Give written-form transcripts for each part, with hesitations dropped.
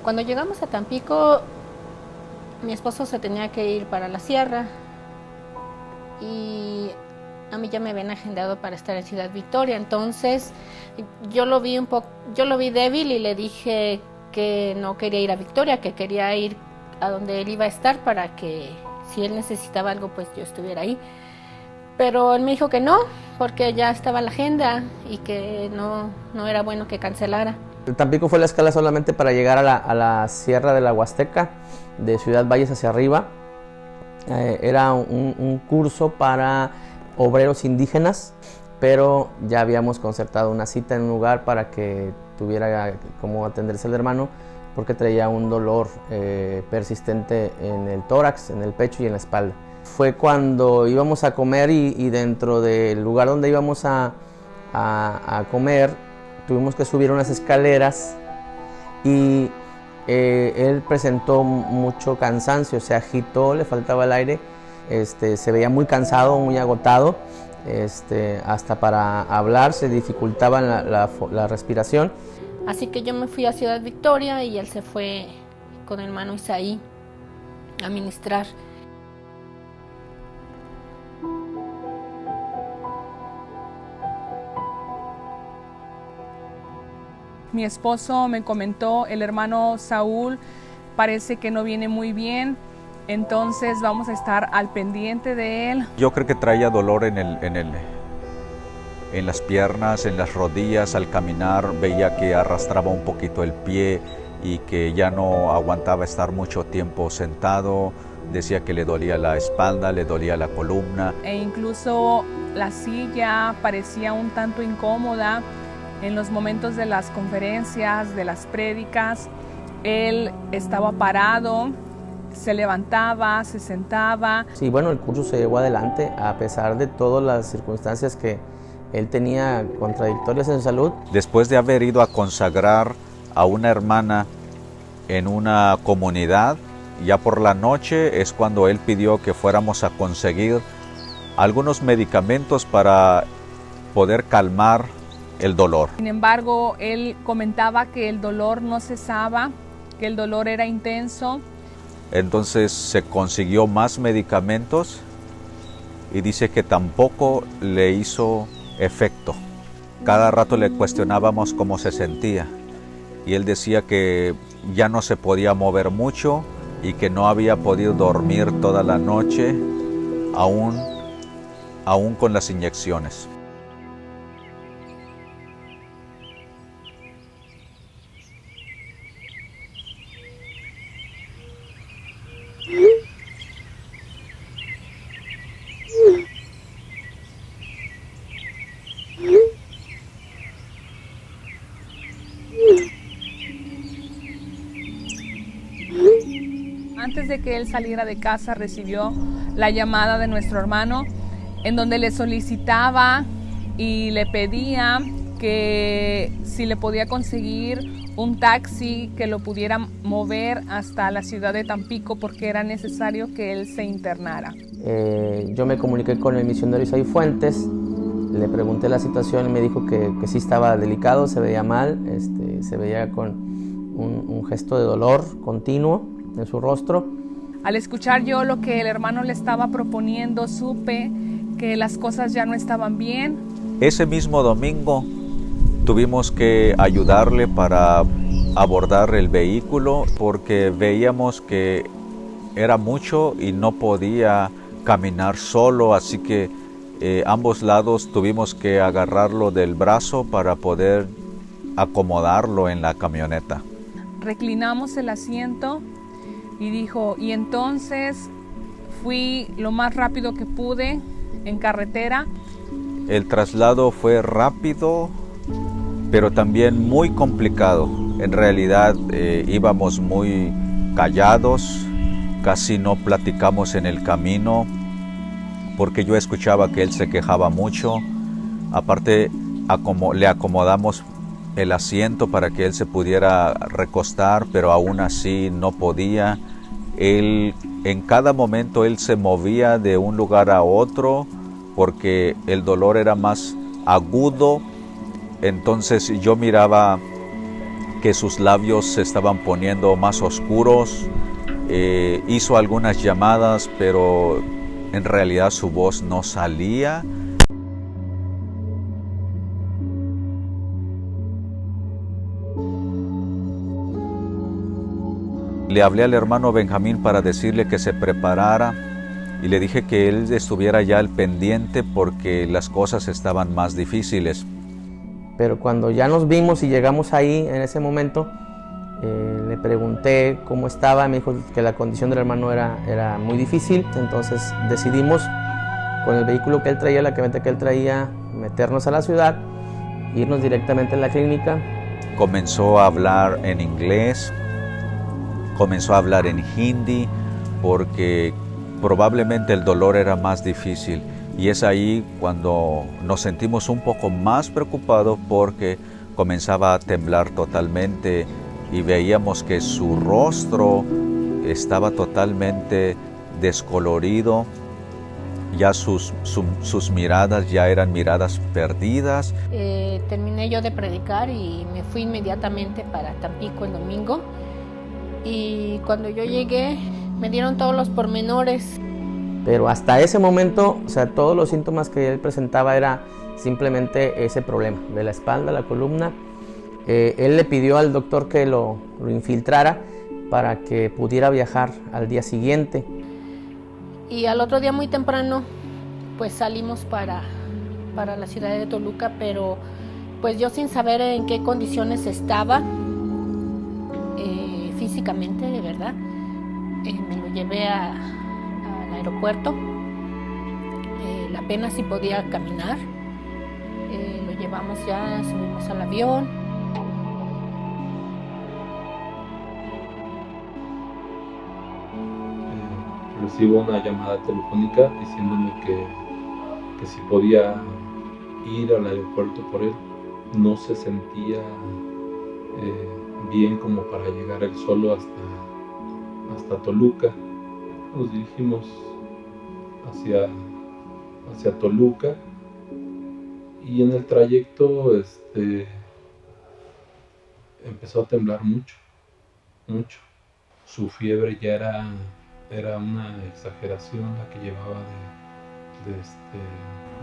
Cuando llegamos a Tampico, mi esposo se tenía que ir para la sierra y a mí ya me habían agendado para estar en Ciudad Victoria. Entonces yo lo vi débil y le dije que no quería ir a Victoria, que quería ir a donde él iba a estar para que si él necesitaba algo pues yo estuviera ahí. Pero él me dijo que no, porque ya estaba la agenda y que no era bueno que cancelara. Tampico fue la escala solamente para llegar a la Sierra de la Huasteca, de Ciudad Valles hacia arriba. Era un curso para obreros indígenas, pero ya habíamos concertado una cita en un lugar para que tuviera cómo atenderse el hermano, porque traía un dolor persistente en el tórax, en el pecho y en la espalda. Fue cuando íbamos a comer y dentro del lugar donde íbamos a comer tuvimos que subir unas escaleras y él presentó mucho cansancio, se agitó, le faltaba el aire, se veía muy cansado, muy agotado, hasta para hablar se dificultaba la respiración. Así que yo me fui a Ciudad Victoria y él se fue con el hermano Isaí a ministrar. Mi esposo me comentó, el hermano Saúl parece que no viene muy bien, entonces vamos a estar al pendiente de él. Yo creo que traía dolor en las piernas, en las rodillas, al caminar veía que arrastraba un poquito el pie y que ya no aguantaba estar mucho tiempo sentado. Decía que le dolía la espalda, le dolía la columna. E incluso la silla parecía un tanto incómoda. En los momentos de las conferencias, de las prédicas, él estaba parado, se levantaba, se sentaba. Sí, bueno, el curso se llevó adelante a pesar de todas las circunstancias que él tenía contradictorias en su salud. Después de haber ido a consagrar a una hermana en una comunidad, ya por la noche es cuando él pidió que fuéramos a conseguir algunos medicamentos para poder calmar el dolor. Sin embargo, él comentaba que el dolor no cesaba, que el dolor era intenso. Entonces se consiguió más medicamentos y dice que tampoco le hizo efecto. Cada rato le cuestionábamos cómo se sentía y él decía que ya no se podía mover mucho y que no había podido dormir toda la noche, aún con las inyecciones. Antes de que él saliera de casa recibió la llamada de nuestro hermano en donde le solicitaba y le pedía que si le podía conseguir un taxi que lo pudiera mover hasta la ciudad de Tampico porque era necesario que él se internara. Yo me comuniqué con el misionero Isaí Fuentes, le pregunté la situación y me dijo que sí estaba delicado, se veía mal, se veía con un gesto de dolor continuo en su rostro. Al escuchar yo lo que el hermano le estaba proponiendo, supe que las cosas ya no estaban bien. Ese mismo domingo tuvimos que ayudarle para abordar el vehículo porque veíamos que era mucho y no podía caminar solo, así que ambos lados tuvimos que agarrarlo del brazo para poder acomodarlo en la camioneta. Reclinamos el asiento y dijo, y entonces fui lo más rápido que pude en carretera. El traslado fue rápido, pero también muy complicado. En realidad íbamos muy callados, casi no platicamos en el camino, porque yo escuchaba que él se quejaba mucho. Aparte, le acomodamos el asiento para que él se pudiera recostar, pero aún así no podía. En cada momento él se movía de un lugar a otro porque el dolor era más agudo. Entonces yo miraba que sus labios se estaban poniendo más oscuros. Hizo algunas llamadas, pero en realidad su voz no salía. Le hablé al hermano Benjamín para decirle que se preparara y le dije que él estuviera ya al pendiente porque las cosas estaban más difíciles. Pero cuando ya nos vimos y llegamos ahí en ese momento, le pregunté cómo estaba, me dijo que la condición del hermano era muy difícil, entonces decidimos con el vehículo que él traía, la camioneta que él traía, meternos a la ciudad, irnos directamente a la clínica. Comenzó a hablar en inglés, comenzó a hablar en hindi, porque probablemente el dolor era más difícil. Y es ahí cuando nos sentimos un poco más preocupados porque comenzaba a temblar totalmente y veíamos que su rostro estaba totalmente descolorido, ya sus miradas ya eran miradas perdidas. Terminé yo de predicar y me fui inmediatamente para Tampico el domingo, y cuando yo llegué me dieron todos los pormenores. Pero hasta ese momento, o sea, todos los síntomas que él presentaba era simplemente ese problema de la espalda, la columna. Él le pidió al doctor que lo infiltrara para que pudiera viajar al día siguiente. Y al otro día muy temprano, pues salimos para la ciudad de Toluca, pero pues yo sin saber en qué condiciones estaba físicamente, de verdad, me lo llevé al aeropuerto. Apenas si podía caminar, lo llevamos ya, subimos al avión. Recibo una llamada telefónica diciéndome que si podía ir al aeropuerto por él. No se sentía bien como para llegar él solo hasta Toluca. Nos dirigimos hacia Toluca y en el trayecto empezó a temblar mucho. Su fiebre ya era una exageración la que llevaba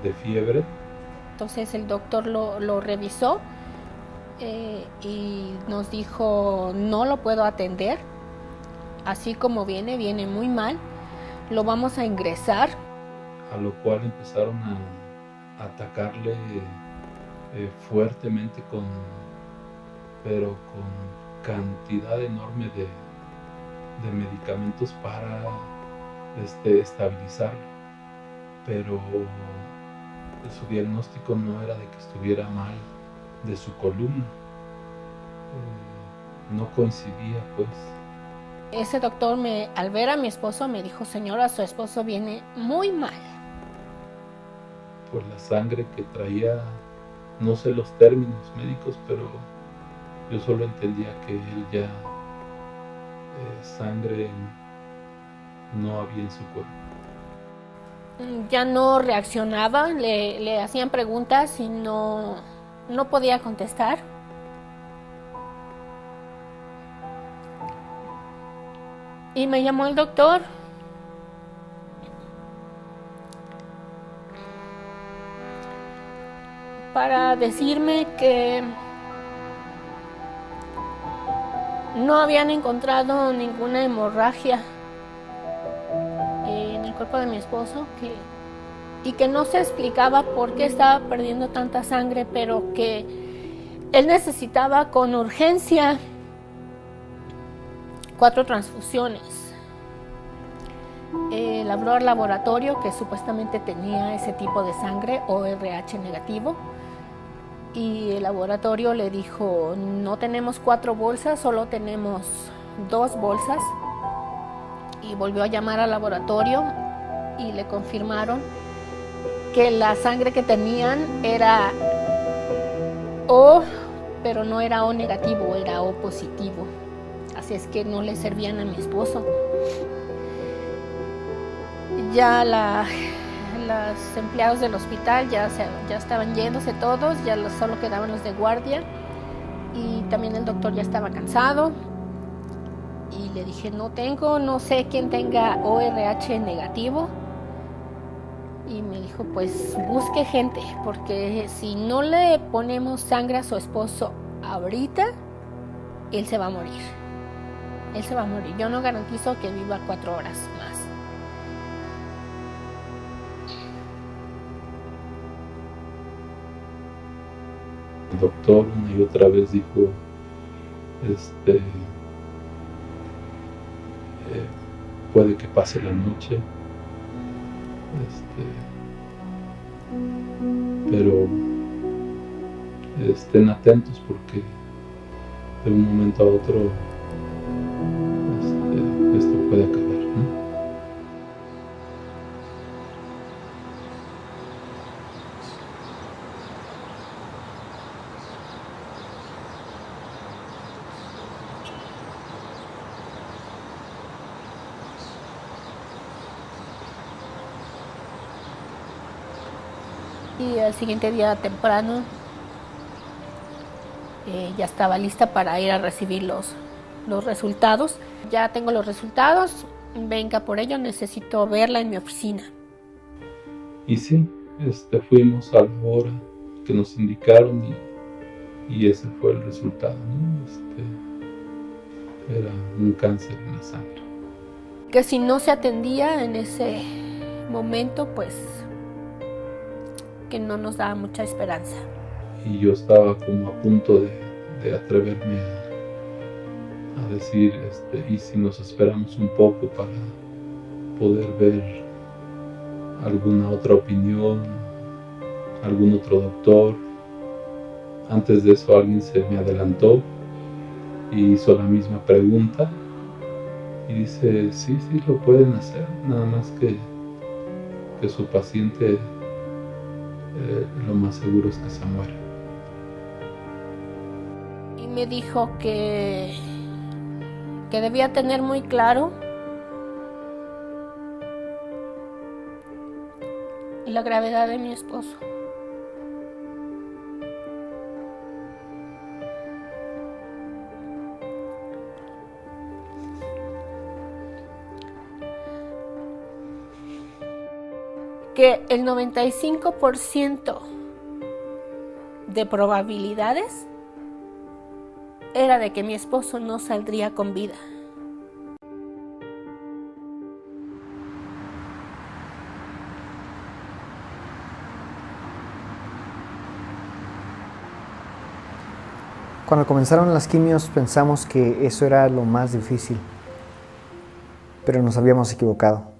de fiebre. Entonces el doctor lo revisó y nos dijo: no lo puedo atender, así como viene muy mal, lo vamos a ingresar. A lo cual empezaron a atacarle fuertemente con cantidad enorme de medicamentos para estabilizarlo, pero su diagnóstico no era de que estuviera mal de su columna, no coincidía pues. Ese doctor al ver a mi esposo me dijo: señora, su esposo viene muy mal. Por la sangre que traía, no sé los términos médicos, pero yo solo entendía que él ya sangre no había en su cuerpo. Ya no reaccionaba, le hacían preguntas y no podía contestar. Y me llamó el doctor para decirme que no habían encontrado ninguna hemorragia en el cuerpo de mi esposo, y que no se explicaba por qué estaba perdiendo tanta sangre, pero que él necesitaba con urgencia 4 transfusiones. Habló al laboratorio que supuestamente tenía ese tipo de sangre, ORH negativo, y el laboratorio le dijo: no tenemos 4 bolsas, solo tenemos 2 bolsas. Y volvió a llamar al laboratorio y le confirmaron que la sangre que tenían era O, pero no era O negativo, era O positivo. Así es que no le servían a mi esposo. Ya los empleados del hospital ya estaban yéndose todos, ya solo quedaban los de guardia, y también el doctor ya estaba cansado y le dije no sé quién tenga ORH negativo, y me dijo pues busque gente, porque si no le ponemos sangre a su esposo ahorita, él se va a morir. Yo no garantizo que viva 4 horas más. El doctor una y otra vez dijo, puede que pase la noche, pero estén atentos porque de un momento a otro esto puede acabar, ¿no? Y al siguiente día temprano ya estaba lista para ir a recibir los resultados. Ya tengo los resultados, venga por ello, necesito verla en mi oficina. Y sí, fuimos a la hora que nos indicaron y ese fue el resultado, ¿no? Era un cáncer en la sangre. Que si no se atendía en ese momento, pues que no nos daba mucha esperanza. Y yo estaba como a punto de atreverme a decir, y si nos esperamos un poco para poder ver alguna otra opinión, algún otro doctor. Antes de eso alguien se me adelantó y hizo la misma pregunta y dice, sí, lo pueden hacer, nada más que su paciente lo más seguro es que se muera. Y me dijo que debía tener muy claro la gravedad de mi esposo. Que el 95% de probabilidades era de que mi esposo no saldría con vida. Cuando comenzaron las quimios pensamos que eso era lo más difícil, pero nos habíamos equivocado.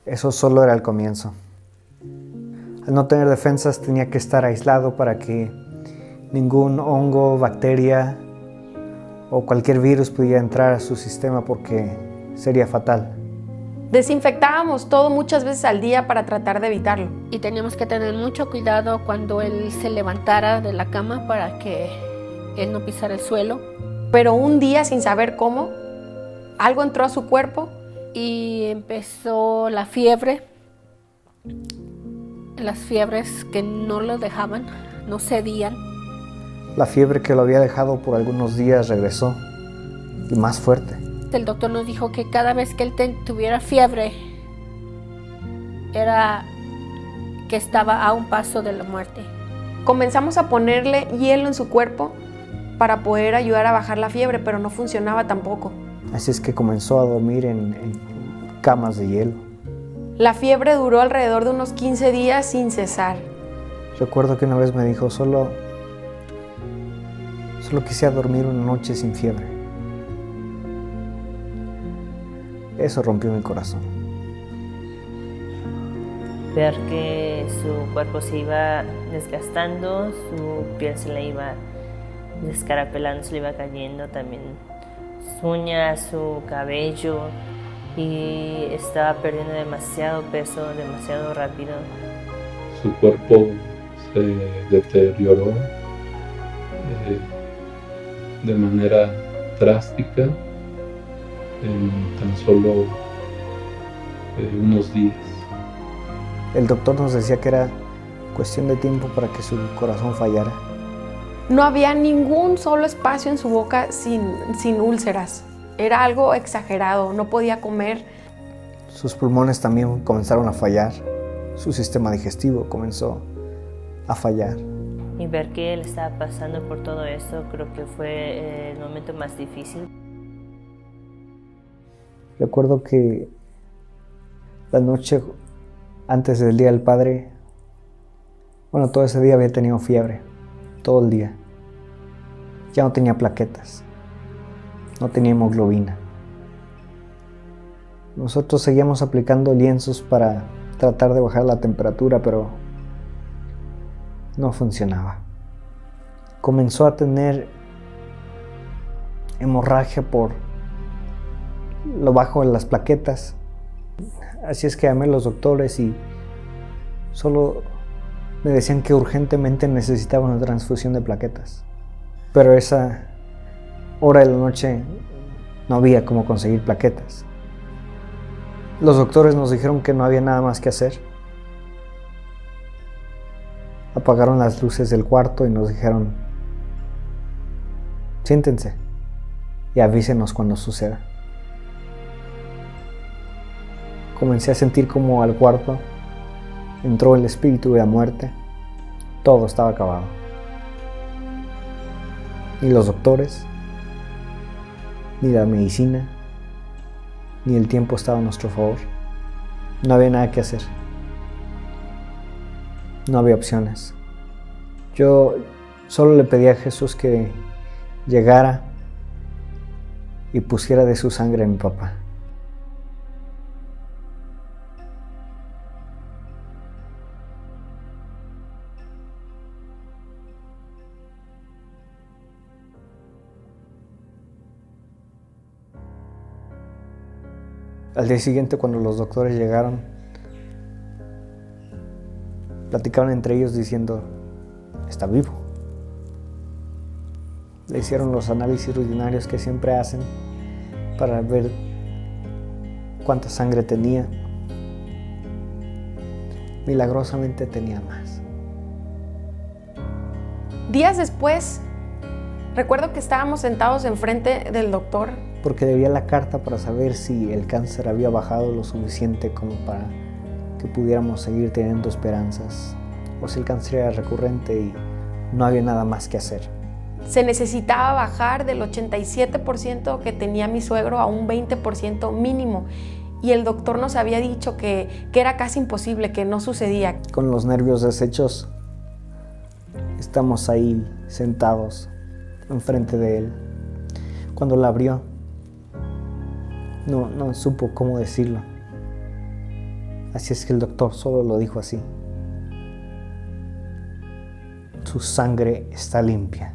Eso solo era el comienzo. Al no tener defensas tenía que estar aislado para que ningún hongo, bacteria o cualquier virus pudiera entrar a su sistema porque sería fatal. Desinfectábamos todo muchas veces al día para tratar de evitarlo. Y teníamos que tener mucho cuidado cuando él se levantara de la cama para que él no pisara el suelo. Pero un día, sin saber cómo, algo entró a su cuerpo. Y empezó la fiebre. Las fiebres que no lo dejaban, no cedían. La fiebre que lo había dejado por algunos días regresó, y más fuerte. El doctor nos dijo que cada vez que él tuviera fiebre, era que estaba a un paso de la muerte. Comenzamos a ponerle hielo en su cuerpo para poder ayudar a bajar la fiebre, pero no funcionaba tampoco. Así es que comenzó a dormir en camas de hielo. La fiebre duró alrededor de unos 15 días sin cesar. Recuerdo que una vez me dijo, solo quisiera dormir una noche sin fiebre. Eso rompió mi corazón. Ver que su cuerpo se iba desgastando, su piel se le iba descarapelando, se le iba cayendo también sus uñas, su cabello, y estaba perdiendo demasiado peso, demasiado rápido. Su cuerpo se deterioró de manera drástica en tan solo unos días. El doctor nos decía que era cuestión de tiempo para que su corazón fallara. No había ningún solo espacio en su boca sin úlceras. Era algo exagerado, no podía comer. Sus pulmones también comenzaron a fallar. Su sistema digestivo comenzó a fallar. Y ver que él estaba pasando por todo esto, creo que fue el momento más difícil. Recuerdo que la noche antes del Día del Padre, todo ese día había tenido fiebre, todo el día. Ya no tenía plaquetas, no tenía hemoglobina. Nosotros seguíamos aplicando lienzos para tratar de bajar la temperatura, pero no funcionaba. Comenzó a tener hemorragia por lo bajo de las plaquetas. Así es que llamé a los doctores y solo me decían que urgentemente necesitaba una transfusión de plaquetas. Pero esa hora de la noche no había cómo conseguir plaquetas. Los doctores nos dijeron que no había nada más que hacer. Apagaron las luces del cuarto y nos dijeron: siéntense y avísenos cuando suceda. Comencé a sentir como al cuarto entró el espíritu de la muerte. Todo estaba acabado. Ni los doctores, ni la medicina, ni el tiempo estaba a nuestro favor. No había nada que hacer. No había opciones. Yo solo le pedí a Jesús que llegara y pusiera de su sangre a mi papá. Al día siguiente, cuando los doctores llegaron, platicaban entre ellos diciendo: está vivo. Le hicieron los análisis rutinarios que siempre hacen para ver cuánta sangre tenía. Milagrosamente tenía más. Días después, recuerdo que estábamos sentados enfrente del doctor. Porque debía la carta para saber si el cáncer había bajado lo suficiente como para que pudiéramos seguir teniendo esperanzas, o si el cáncer era recurrente y no había nada más que hacer. Se necesitaba bajar del 87% que tenía mi suegro a un 20% mínimo, y el doctor nos había dicho que era casi imposible, que no sucedía. Con los nervios deshechos, estamos ahí sentados enfrente de él. Cuando la abrió, no supo cómo decirlo. Así es que el doctor solo lo dijo así: su sangre está limpia,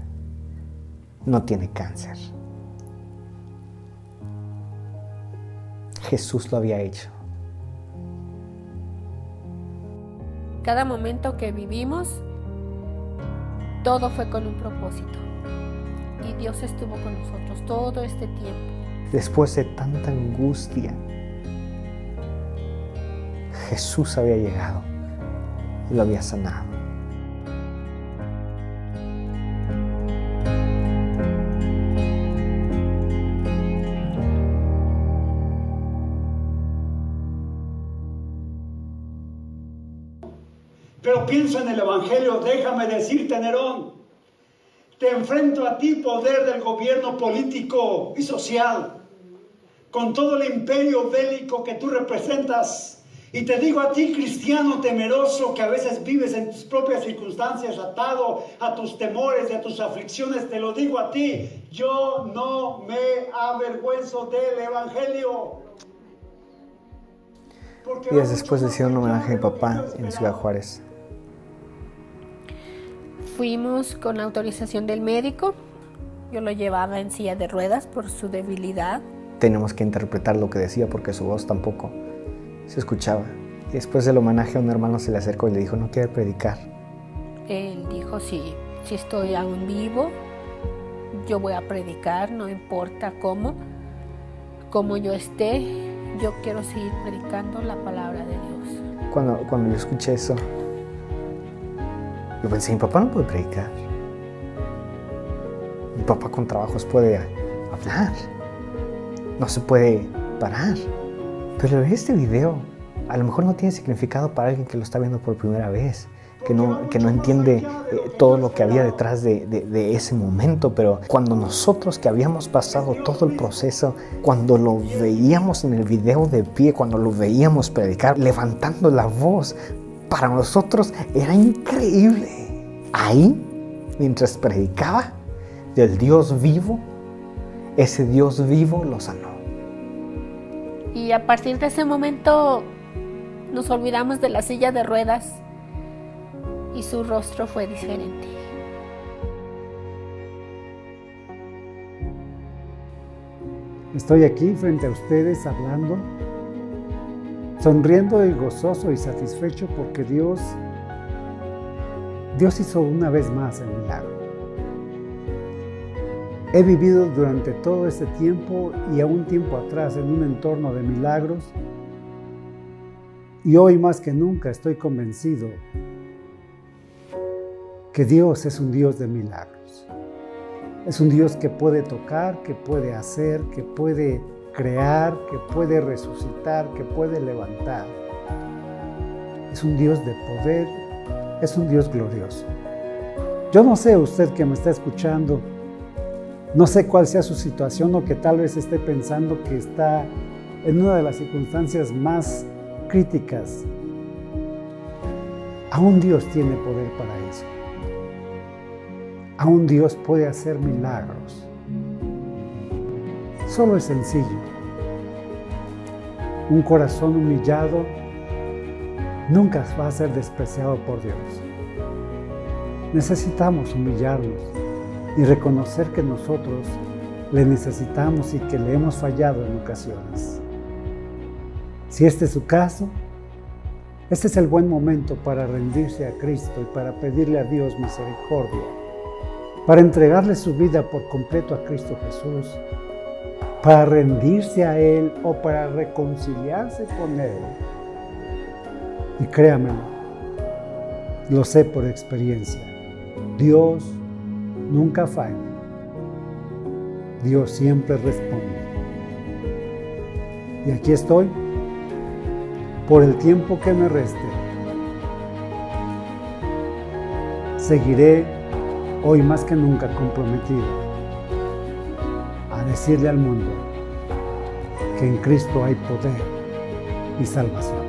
no tiene cáncer. Jesús lo había hecho. Cada momento que vivimos, todo fue con un propósito. Y Dios estuvo con nosotros todo este tiempo. Después de tanta angustia, Jesús había llegado y lo había sanado. Pero pienso en el Evangelio. Déjame decirte, Nerón, te enfrento a ti, poder del gobierno político y social, con todo el imperio bélico que tú representas. Y te digo a ti, cristiano temeroso, que a veces vives en tus propias circunstancias, atado a tus temores y a tus aflicciones, te lo digo a ti, yo no me avergüenzo del Evangelio. Días después le hicieron un homenaje a mi papá en Ciudad Juárez. Fuimos con la autorización del médico. Yo lo llevaba en silla de ruedas por su debilidad. Teníamos que interpretar lo que decía porque su voz tampoco se escuchaba. Y después del homenaje, a un hermano se le acercó y le dijo: ¿no quiere predicar? Él dijo: sí, si estoy aún vivo, yo voy a predicar, no importa cómo yo esté, yo quiero seguir predicando la palabra de Dios. Cuando yo escuché eso, yo pensé: mi papá no puede predicar. Mi papá con trabajos puede hablar, no se puede parar. Pero este video a lo mejor no tiene significado para alguien que lo está viendo por primera vez, que no entiende todo lo que había detrás de ese momento. Pero cuando nosotros que habíamos pasado todo el proceso, cuando lo veíamos en el video de pie, cuando lo veíamos predicar, levantando la voz, para nosotros era increíble. Ahí, mientras predicaba del Dios vivo, ese Dios vivo lo sanó. Y a partir de ese momento nos olvidamos de la silla de ruedas y su rostro fue diferente. Estoy aquí frente a ustedes hablando, sonriendo y gozoso y satisfecho porque Dios hizo una vez más el milagro. He vivido durante todo este tiempo y a un tiempo atrás en un entorno de milagros, y hoy más que nunca estoy convencido que Dios es un Dios de milagros. Es un Dios que puede tocar, que puede hacer, que puede crear, que puede resucitar, que puede levantar. Es un Dios de poder, es un Dios glorioso. Yo no sé, usted que me está escuchando, no sé cuál sea su situación o que tal vez esté pensando que está en una de las circunstancias más críticas. Aún Dios tiene poder para eso. Aún Dios puede hacer milagros. Solo es sencillo. Un corazón humillado nunca va a ser despreciado por Dios. Necesitamos humillarnos y reconocer que nosotros le necesitamos y que le hemos fallado en ocasiones. Si este es su caso, este es el buen momento para rendirse a Cristo y para pedirle a Dios misericordia, para entregarle su vida por completo a Cristo Jesús, para rendirse a Él o para reconciliarse con Él. Y créanme, lo sé por experiencia, Dios nunca falla. Dios siempre responde. Y aquí estoy, por el tiempo que me reste. Seguiré hoy más que nunca comprometido a decirle al mundo que en Cristo hay poder y salvación.